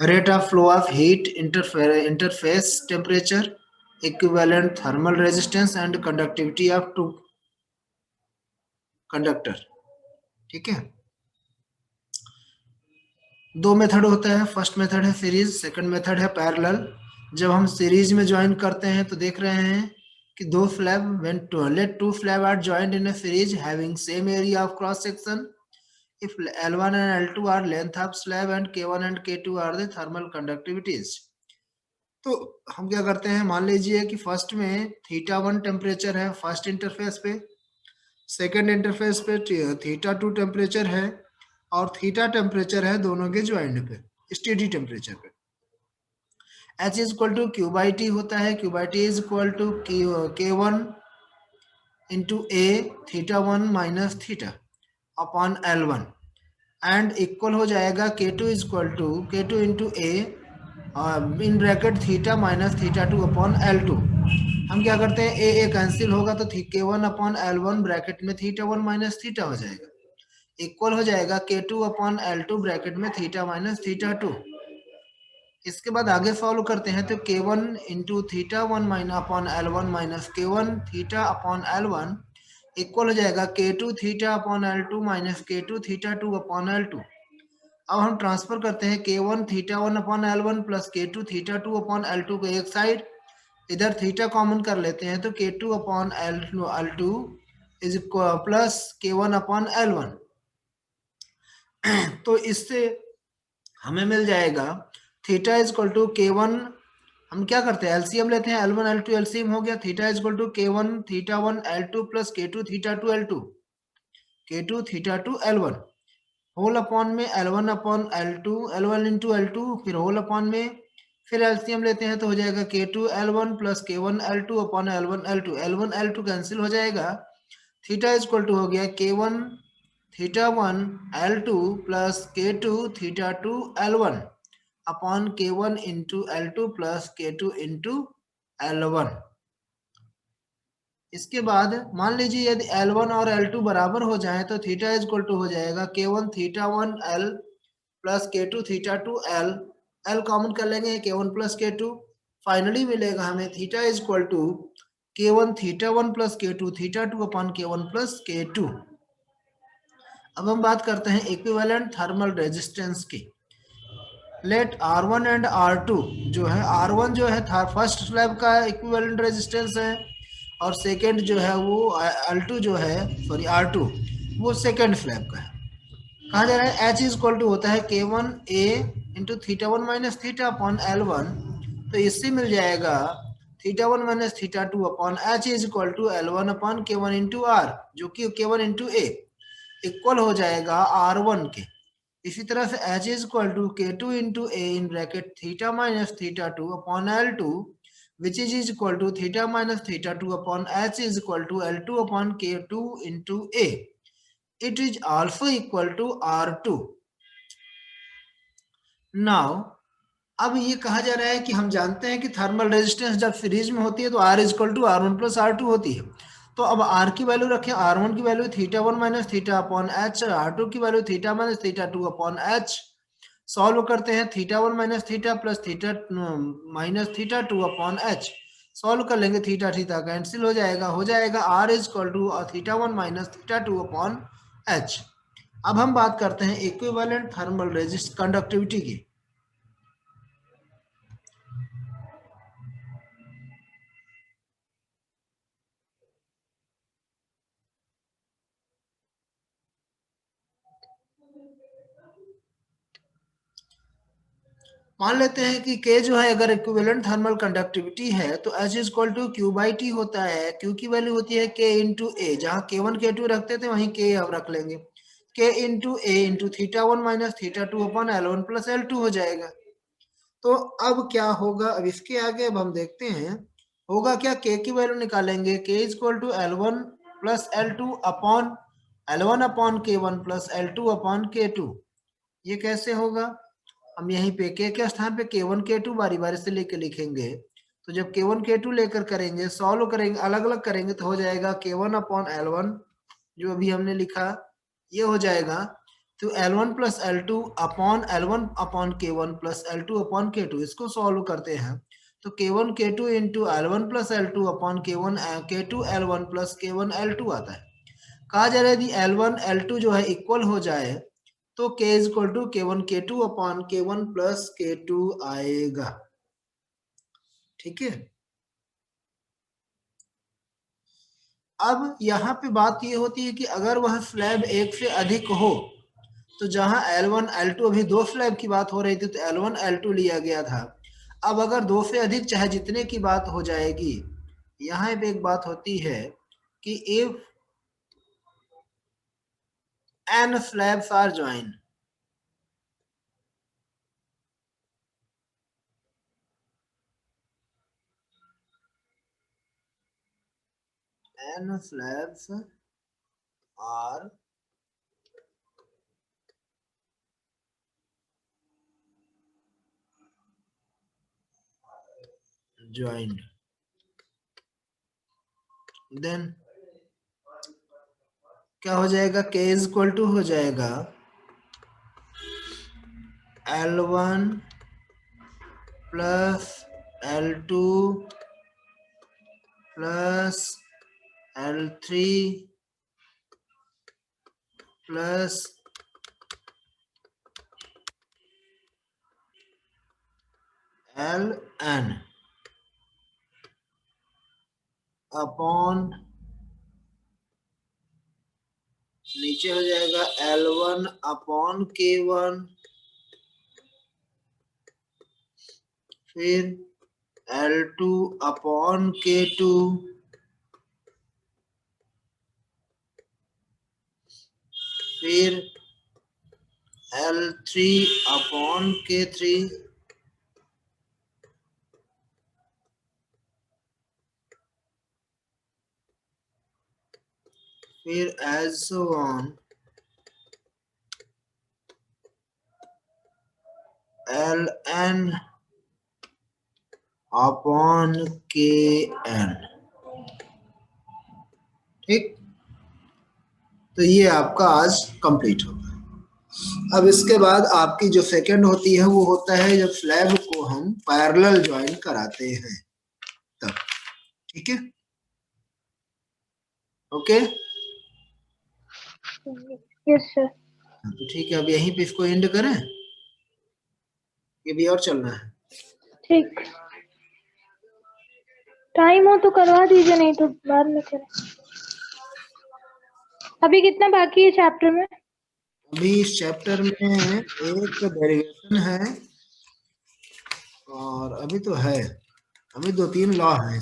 rate of flow of heat, interface temperature, equivalent thermal resistance and conductivity of two conductor. ठीक है, दो method होता है. First method है सीरीज, सेकंड मेथड है पैरेलल. जब हम सीरीज में ज्वाइन करते हैं तो देख रहे हैं कि दो slab, when let two slab are joined in a series having same area of cross section, if L1 and L2 are length of slab and K1 and K2 are the thermal conductivities. तो हम क्या करते हैं, मान लीजिए कि first में θ1 temperature है फर्स्ट इंटरफेस पे, सेकंड इंटरफेस पे θ2 टेम्परेचर है और थीटा टेम्परेचर है दोनों के ज्वाइंट पे, स्टेडी टेम्परेचर पे. H is equal to Q by T होता है. Q by T is equal to K1 into A θ1 minus theta upon L1 and equal हो जाएगा K2 is equal to K2 into A in bracket theta minus θ2 upon L2. हम क्या करते हैं, ए cancel होगा तो K1 अपॉन L1 ब्रैकेट में θ1 minus theta हो जाएगा, इक्वल हो जाएगा K2 अपॉन L2 ब्रैकेट में थीटा माइनस θ2. इसके बाद आगे सॉल्व करते हैं तो K1 into θ1 minus upon L1 minus K1 theta upon L1 equal हो जाएगा K2 theta upon L2 minus K2 θ2 upon L2. अब हम ट्रांसफर करते हैं K1 θ1 upon L1 plus K2 θ2 upon L2 को एक साइड, इधर थीटा कॉमन कर लेते हैं तो K2 upon L2 is plus K1 upon L1. तो इससे हमें मिल जाएगा theta is equal to K1, हम क्या करते हैं एलसीएम लेते हैं, L1 L2 एलसीएम हो गया, theta is equal to K1 θ1 L2 plus K2 θ2 L2, K2 θ2 L1 whole upon में L1 upon L2 L1 into L2 फिर होल अपॉन में, फिर एलसीएम लेते हैं तो हो जाएगा K2 L1 plus K1 L2 upon L1 L2, L1 L2 cancel हो जाएगा. थीटा इज इक्वल टू हो गया K1 θ1 L2 plus K2 θ2 L1 upon K1 into L2 plus K2 into L1. इसके बाद मान लीजिए यदि L1 और L2 बराबर हो जाए तो थीटा इज इक्वल टू हो जाएगा K1 θ1 L plus K2 θ2 L, L common कर लेंगे K1 प्लस K2, फाइनली मिलेगा हमें theta is equal to K1 θ1 plus K2 θ2 upon K1 plus K2. अब हम बात करते हैं इक्विवेलेंट थर्मल रेजिस्टेंस की. लेट R1 एंड R2 जो है, R1 जो है फर्स्ट स्लैब का इक्विवेलेंट रेजिस्टेंस है और सेकंड जो है वो L2 जो है सॉरी R2 वो सेकंड स्लैब का है. कहा जा रहा है H इज इक्वल टू होता है K1 A into θ1 minus theta upon L1, तो इससे मिल जाएगा θ1 minus θ2 upon H is equal to L1 upon K1 into R, जो कि K1 इंटू A इक्वल हो जाएगा R1 के. इसी तरह से H is equal to K2 into A in bracket theta minus θ2 upon L2 which is equal to theta minus θ2 upon H is equal to L2 upon K2 into A. It is also equal to R2. Now अब ये कहा जा रहा है कि हम जानते हैं कि थर्मल रेजिस्टेंस जब सीरीज में होती है तो R is equal to R1 plus R2 होती है. तो अब R की वैल्यू रखें, R1 की value θ1 minus theta upon H, R2 की value theta minus θ2 upon H. Solve करते हैं θ1 minus theta plus theta minus θ2 upon H, solve कर लेंगे थीटा थीटा कैंसिल हो जाएगा R is equal to θ1 minus θ2 upon H. अब हम बात करते हैं इक्विवेलेंट थर्मल रेजिस्ट कंडक्टिविटी की. मान लेते हैं कि K जो है अगर इक्विवेलेंट थर्मल कंडक्टिविटी है तो H is equal to Q by T होता है. Q की वैल्यू होती है K इंटू ए, जहाँ K1 K2 रखते थे वहीं K अब रख लेंगे, K into A into θ1 minus θ2 upon L1 plus L2 हो जाएगा. तो अब क्या होगा, अब इसके आगे अब हम देखते हैं होगा क्या, K की वैल्यू निकालेंगे, K is equal to L1 plus L2 upon L1 upon K1 plus L2 upon K2. ये कैसे होगा, हम यहीं पे K के स्थान पे K1 K2 बारी बारी से लेके लिखेंगे. तो जब K1 K2 लेकर करेंगे, सॉल्व करेंगे, अलग अलग करेंगे तो हो जाएगा K1 अपॉन L1 जो अभी हमने लिखा ये हो जाएगा तो L1 plus L2 upon L1 upon K1 plus L2 upon K2, इसको सॉल्व करते हैं तो K1 K2 into L1 plus L2 upon K1 K2 L1 plus K1 L2 आता है। कहा जा रहा है यदि L1 L2 जो है इक्वल हो जाए तो K is equal to K1 K2 upon K1 plus K2 आएगा। ठीक है, अब यहाँ पे बात ये होती है कि अगर वह स्लैब एक से अधिक हो तो जहां L1 L2 अभी दो स्लैब की बात हो रही थी तो L1 L2 लिया गया था। अब अगर दो से अधिक चाहे जितने की बात हो जाएगी, यहाँ पे एक बात होती है कि if n slabs are joined, n slabs are joined, then क्या हो जाएगा, K इज इक्वल टू हो जाएगा L1 plus L2 plus L3 plus Ln upon नीचे हो जाएगा L1 अपॉन K1, फिर L2 अपॉन K2, फिर L3 अपॉन K3, फिर as so on Ln upon Kn। ठीक, तो ये आपका आज कंप्लीट होगा। अब इसके बाद आपकी जो सेकंड होती है वो होता है जब स्लैब को हम पैरेलल ज्वाइन कराते हैं तब। ठीक है, ओके, यस सर। तो ठीक है, अब यहीं पे इसको एंड करें, ये भी और चलना है। ठीक, टाइम हो तो करवा दीजिए, नहीं तो बाद में करें। अभी कितना बाकी है चैप्टर में? अभी इस चैप्टर में एक डेरिवेशन है और अभी तो है, अभी 2-3 लॉ हैं।